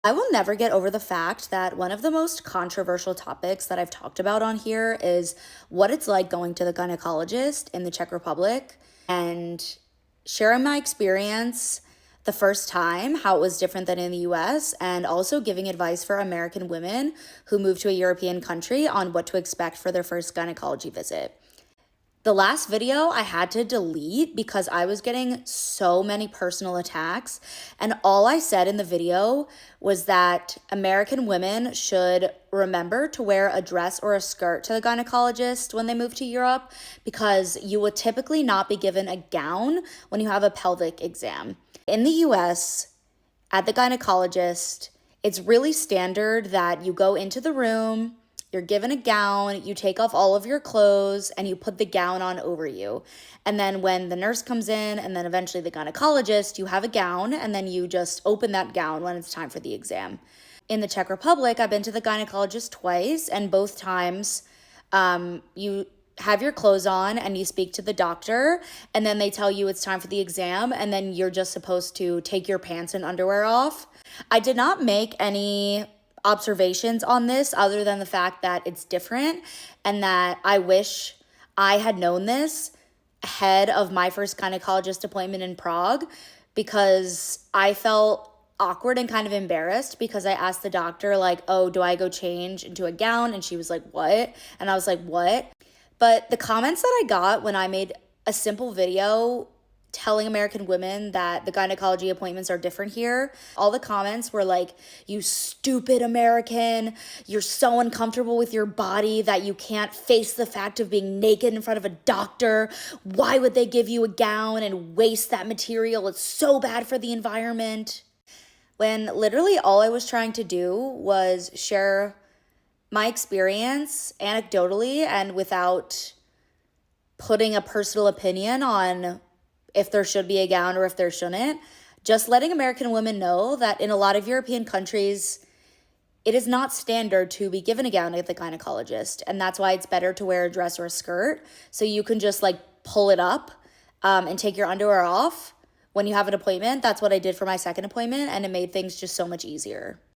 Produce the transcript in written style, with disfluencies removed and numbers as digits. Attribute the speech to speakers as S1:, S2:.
S1: I will never get over the fact that one of the most controversial topics that I've talked about on here is what it's like going to the gynecologist in the Czech Republic and sharing my experience the first time, how it was different than in the US, and also giving advice for American women who move to a European country on what to expect for their first gynecology visit. The last video I had to delete because I was getting so many personal attacks. And all I said in the video was that American women should remember to wear a dress or a skirt to the gynecologist when they move to Europe, because you would typically not be given a gown when you have a pelvic exam. In the US, at the gynecologist, it's really standard that you go into the room, you're given a gown, you take off all of your clothes, and you put the gown on over you. And then when the nurse comes in, and then eventually the gynecologist, you have a gown, and then you just open that gown when it's time for the exam. In the Czech Republic, I've been to the gynecologist twice, and both times you have your clothes on and you speak to the doctor, and then they tell you it's time for the exam, and then you're just supposed to take your pants and underwear off. I did not make any observations on this other than the fact that it's different and that I wish I had known this ahead of my first gynecologist appointment in Prague, because I felt awkward and kind of embarrassed because I asked the doctor, like, oh, do I go change into a gown? And she was like, what? And I was like, what? But the comments that I got when I made a simple video telling American women that the gynecology appointments are different here, all the comments were like, you stupid American, you're so uncomfortable with your body that you can't face the fact of being naked in front of a doctor. Why would they give you a gown and waste that material? It's so bad for the environment. When literally all I was trying to do was share my experience anecdotally and without putting a personal opinion on if there should be a gown or if there shouldn't, just letting American women know that in a lot of European countries, it is not standard to be given a gown at the gynecologist. And that's why it's better to wear a dress or a skirt. So you can just like pull it up and take your underwear off when you have an appointment. That's what I did for my second appointment, and it made things just so much easier.